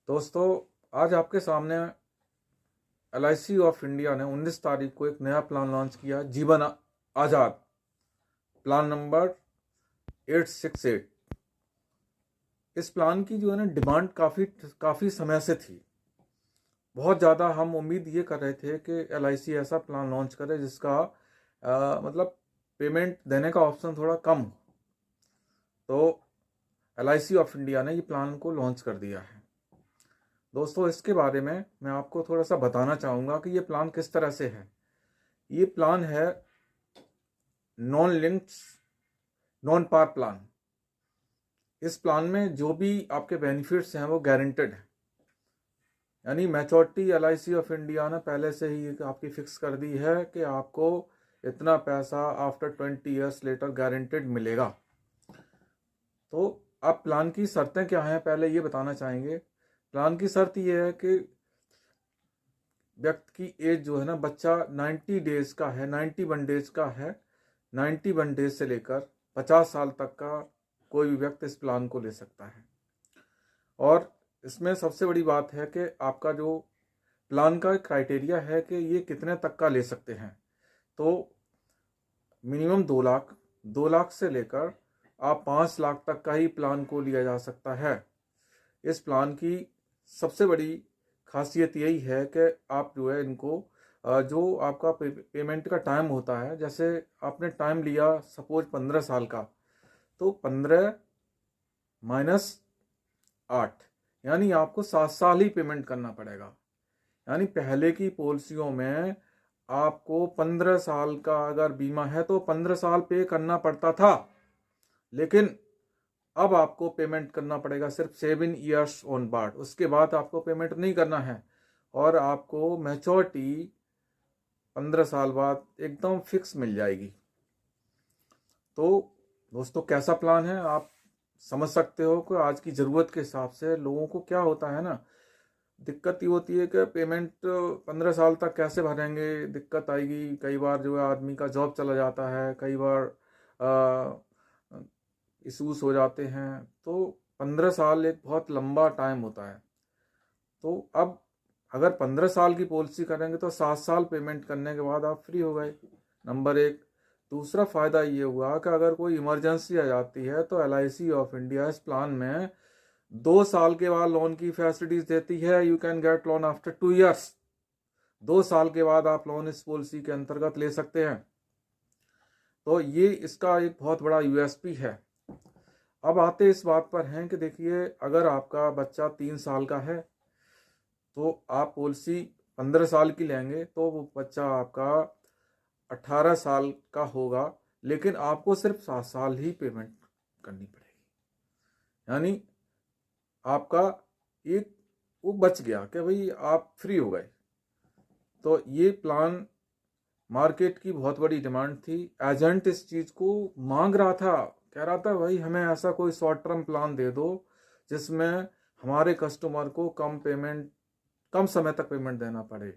दोस्तों, आज आपके सामने LIC ऑफ इंडिया ने 19 तारीख को एक नया प्लान लॉन्च किया, जीवन आज़ाद प्लान नंबर 868। इस प्लान की जो है ना डिमांड काफ़ी समय से थी। बहुत ज़्यादा हम उम्मीद ये कर रहे थे कि LIC ऐसा प्लान लॉन्च करे जिसका मतलब पेमेंट देने का ऑप्शन थोड़ा कम हो। तो LIC ऑफ इंडिया ने ये प्लान को लॉन्च कर दिया है। दोस्तों, इसके बारे में मैं आपको थोड़ा सा बताना चाहूँगा कि ये प्लान किस तरह से है। ये प्लान है नॉन लिंक्ड नॉन पार प्लान। इस प्लान में जो भी आपके बेनिफिट्स हैं वो गारंटेड है, यानी मैच्योरिटी LIC ऑफ इंडिया ने पहले से ही आपकी फिक्स कर दी है कि आपको इतना पैसा आफ्टर 20 ईयर्स लेटर गारंटेड मिलेगा। तो अब प्लान की शर्तें क्या हैं, पहले ये बताना चाहेंगे। प्लान की शर्त ये है कि व्यक्ति की एज जो है ना, बच्चा 90 डेज का है, 91 डेज का है। 91 डेज से लेकर 50 साल तक का कोई भी व्यक्ति इस प्लान को ले सकता है। और इसमें सबसे बड़ी बात है कि आपका जो प्लान का क्राइटेरिया है कि ये कितने तक का ले सकते हैं। तो मिनिमम 2 लाख से लेकर आप 5 लाख तक का ही प्लान को लिया जा सकता है। इस प्लान की सबसे बड़ी खासियत यही है कि आप जो है इनको जो आपका पेमेंट का टाइम होता है, जैसे आपने टाइम लिया सपोज 15 साल का, तो 15 माइनस 8 यानी आपको 7 साल ही पेमेंट करना पड़ेगा। यानी पहले की पॉलिसियों में आपको 15 साल का अगर बीमा है तो 15 साल पे करना पड़ता था, लेकिन अब आपको पेमेंट करना पड़ेगा सिर्फ 7 ईयर्स ऑन बोर्ड। उसके बाद आपको पेमेंट नहीं करना है और आपको मैच्योरिटी 15 साल बाद एकदम फिक्स मिल जाएगी। तो दोस्तों, कैसा प्लान है आप समझ सकते हो कि आज की ज़रूरत के हिसाब से लोगों को क्या होता है ना, दिक्कत ये होती है कि पेमेंट 15 साल तक कैसे भरेंगे, दिक्कत आएगी। कई बार जो है आदमी का जॉब चला जाता है, कई बार इशूज़ हो जाते हैं। तो 15 साल एक बहुत लंबा टाइम होता है। तो अब अगर 15 साल की पॉलिसी करेंगे तो 7 साल पेमेंट करने के बाद आप फ्री हो गए, नंबर एक। दूसरा फ़ायदा ये हुआ कि अगर कोई इमरजेंसी आ जाती है तो LIC ऑफ इंडिया इस प्लान में 2 साल के बाद लोन की फैसिलिटीज देती है। You can get loan after 2 years. 2 साल के बाद आप लोन इस पॉलिसी के अंतर्गत ले सकते हैं। तो ये इसका एक बहुत बड़ा USP है। अब आते इस बात पर हैं कि देखिए, अगर आपका बच्चा 3 साल का है तो आप पॉलिसी 15 साल की लेंगे तो वो बच्चा आपका 18 साल का होगा, लेकिन आपको सिर्फ 7 साल ही पेमेंट करनी पड़ेगी। यानी आपका एक वो बच गया कि भाई आप फ्री हो गए। तो ये प्लान मार्केट की बहुत बड़ी डिमांड थी। एजेंट इस चीज़ को मांग रहा था, कह रहा था भाई हमें ऐसा कोई शॉर्ट टर्म प्लान दे दो जिसमें हमारे कस्टमर को कम समय तक पेमेंट देना पड़े।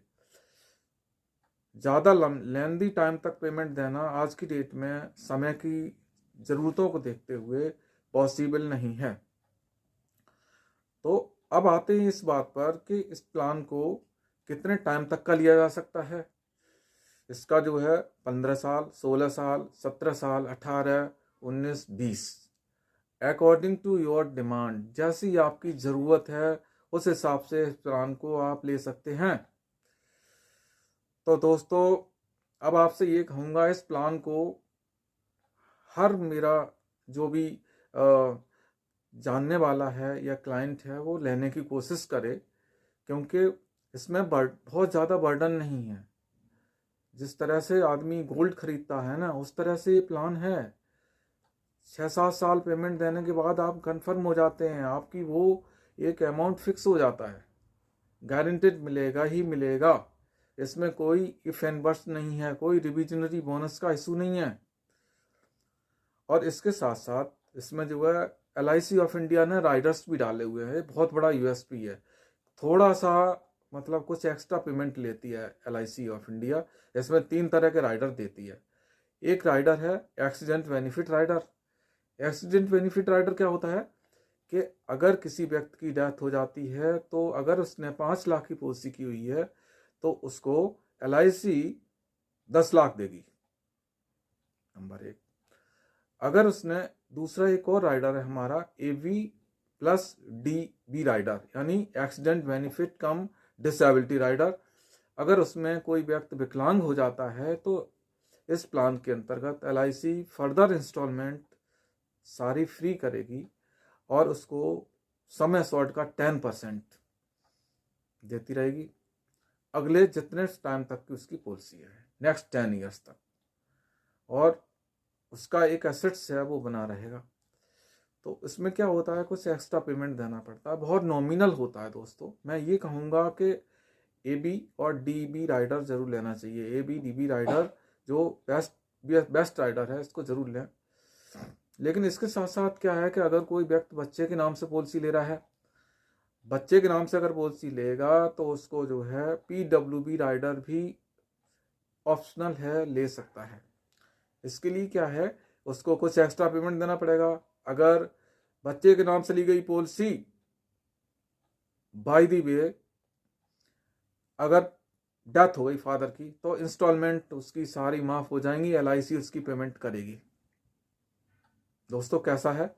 ज़्यादा लेंदी टाइम तक पेमेंट देना आज की डेट में समय की ज़रूरतों को देखते हुए पॉसिबल नहीं है। तो अब आते हैं इस बात पर कि इस प्लान को कितने टाइम तक का लिया जा सकता है। इसका जो है 15 साल, 16 साल, 17 साल, 18, 19, 20 अकॉर्डिंग टू योर डिमांड, जैसी आपकी ज़रूरत है उस हिसाब से इस प्लान को आप ले सकते हैं। तो दोस्तों, अब आपसे ये कहूँगा, इस प्लान को हर मेरा जो भी जानने वाला है या क्लाइंट है वो लेने की कोशिश करे, क्योंकि इसमें बहुत ज़्यादा बर्डन नहीं है। जिस तरह से आदमी गोल्ड खरीदता है ना, उस तरह से ये प्लान है। 6-7 साल पेमेंट देने के बाद आप कंफर्म हो जाते हैं, आपकी वो एक अमाउंट फिक्स हो जाता है, गारंटेड मिलेगा ही मिलेगा। इसमें कोई इफ एंड बट्स नहीं है, कोई रिविजनरी बोनस का इशू नहीं है। और इसके साथ साथ इसमें जो है LIC ऑफ इंडिया ने राइडर्स भी डाले हुए हैं, बहुत बड़ा USP है। थोड़ा सा मतलब कुछ एक्स्ट्रा पेमेंट लेती है LIC ऑफ इंडिया। इसमें 3 तरह के राइडर देती है। एक राइडर है accident benefit rider. Accident benefit rider क्या होता है कि अगर किसी व्यक्ति की डेथ हो जाती है तो अगर उसने 5 लाख की पॉलिसी की हुई है तो उसको LIC 10 लाख देगी, नंबर 1। अगर उसने दूसरा एक और राइडर है हमारा AV प्लस DB राइडर, यानी एक्सीडेंट बेनिफिट कम डिसेबिलिटी राइडर। अगर उसमें कोई व्यक्ति विकलांग हो जाता है तो इस प्लान के अंतर्गत LIC फर्दर इंस्टॉलमेंट सारी फ्री करेगी और उसको समय शॉर्ट का 10% देती रहेगी अगले जितने टाइम तक की उसकी पॉलिसी है, नेक्स्ट 10 ईयर्स तक। और उसका एक एसेट्स है वो बना रहेगा। तो इसमें क्या होता है, कुछ एक्स्ट्रा पेमेंट देना पड़ता है, बहुत नॉमिनल होता है दोस्तों। मैं ये कहूँगा कि AB और DB राइडर जरूर लेना चाहिए। AB DB राइडर जो बेस्ट राइडर है, इसको जरूर लें। लेकिन इसके साथ साथ क्या है कि अगर कोई व्यक्ति बच्चे के नाम से पॉलिसी ले रहा है, बच्चे के नाम से अगर पॉलिसी लेगा तो उसको जो है PWB राइडर भी ऑप्शनल है, ले सकता है। इसके लिए क्या है, उसको कुछ एक्स्ट्रा पेमेंट देना पड़ेगा। अगर बच्चे के नाम से ली गई पॉलिसी बाय द वे अगर डेथ हो गई फादर की तो इंस्टॉलमेंट उसकी सारी माफ हो जाएंगी, LIC उसकी पेमेंट करेगी। दोस्तों कैसा है,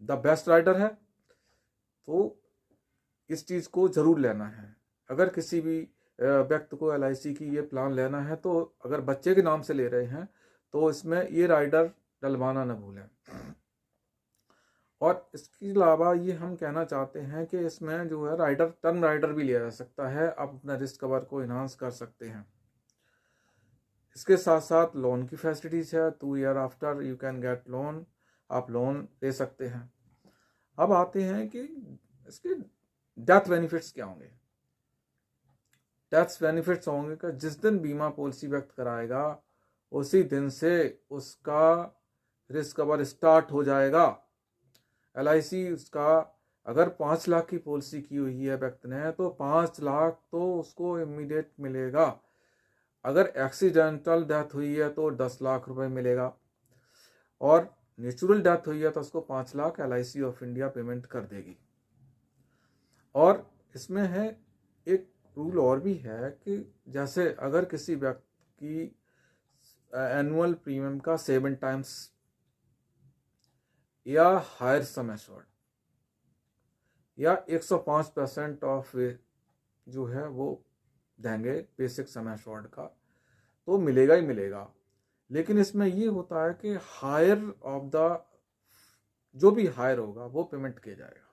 द बेस्ट राइडर है। तो इस चीज को जरूर लेना है। अगर किसी भी व्यक्ति को LIC की ये प्लान लेना है तो अगर बच्चे के नाम से ले रहे हैं तो इसमें ये राइडर डलवाना न भूलें। और इसके अलावा ये हम कहना चाहते हैं कि इसमें जो है राइडर, टर्म राइडर भी लिया जा सकता है, आप अपना रिस्क कवर को इन्हांस कर सकते हैं। इसके साथ साथ लोन की फैसिलिटीज है, 2 year after you can get loan, आप लोन ले सकते हैं। अब आते हैं कि इसके डेथ बेनिफिट्स क्या होंगे। डेथ बेनिफिट्स होंगे कि जिस दिन बीमा पॉलिसी व्यक्त कराएगा उसी दिन से उसका रिस्क कवर स्टार्ट हो जाएगा। LIC उसका अगर 5 लाख की पॉलिसी की हुई है व्यक्ति ने तो 5 लाख तो उसको इमीडिएट मिलेगा। अगर एक्सीडेंटल डेथ हुई है तो 10 लाख रुपए मिलेगा और नेचुरल डेथ हुई है तो उसको 5 lakh LIC of India payment कर देगी। और इसमें है एक रूल और भी है कि जैसे अगर किसी व्यक्ति की एनुअल प्रीमियम का 7 टाइम्स या हायर सम एश्योर्ड या 105% ऑफ जो है वो देंगे बेसिक सम एश्योर्ड का, तो मिलेगा ही मिलेगा। लेकिन इसमें ये होता है कि हायर ऑफ द जो भी हायर होगा वो पेमेंट किया जाएगा।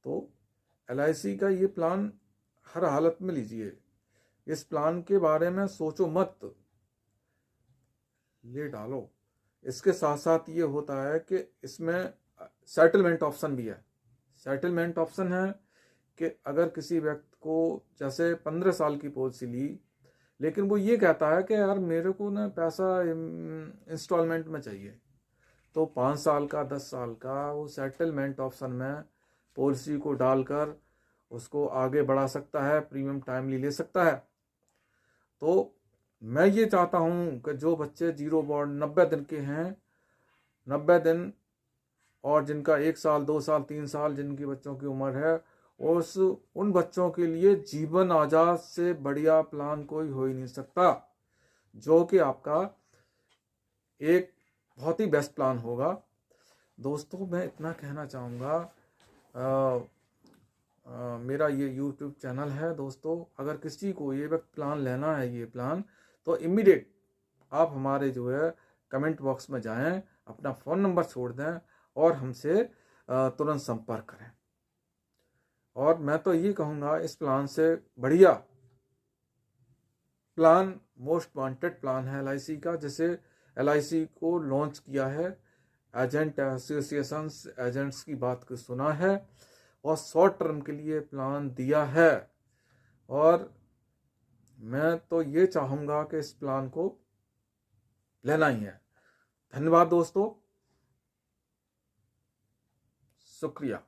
तो LIC का ये प्लान हर हालत में लीजिए। इस प्लान के बारे में सोचो मत, ले डालो। इसके साथ साथ ये होता है कि इसमें सेटलमेंट ऑप्शन भी है। सेटलमेंट ऑप्शन है कि अगर किसी व्यक्ति को जैसे 15 साल की पॉलिसी ली, लेकिन वो ये कहता है कि यार मेरे को ना पैसा इंस्टॉलमेंट में चाहिए, तो 5 साल का 10 साल का वो सेटलमेंट ऑप्शन में पॉलिसी को डालकर उसको आगे बढ़ा सकता है, प्रीमियम टाइमली ले सकता है। तो मैं ये चाहता हूं कि जो बच्चे 0 बॉर्न 90 दिन के हैं, 90 दिन और जिनका 1 साल 2 साल 3 साल जिनकी बच्चों की उम्र है, उन बच्चों के लिए जीवन आजाद से बढ़िया प्लान कोई हो ही नहीं सकता, जो कि आपका एक बहुत ही बेस्ट प्लान होगा। दोस्तों मैं इतना कहना चाहूँगा, मेरा ये YouTube चैनल है दोस्तों, अगर किसी को ये वक्त प्लान लेना है ये प्लान, तो इमीडिएट आप हमारे जो है कमेंट बॉक्स में जाएं, अपना फ़ोन नंबर छोड़ दें और हमसे तुरंत संपर्क करें। और मैं तो ये कहूँगा इस प्लान से बढ़िया प्लान मोस्ट वांटेड प्लान है LIC का, जिसे LIC को लॉन्च किया है। एजेंट एसोसिएशंस एजेंट्स की बात को सुना है और शॉर्ट टर्म के लिए प्लान दिया है। और मैं तो ये चाहूँगा कि इस प्लान को लेना ही है। धन्यवाद दोस्तों, शुक्रिया।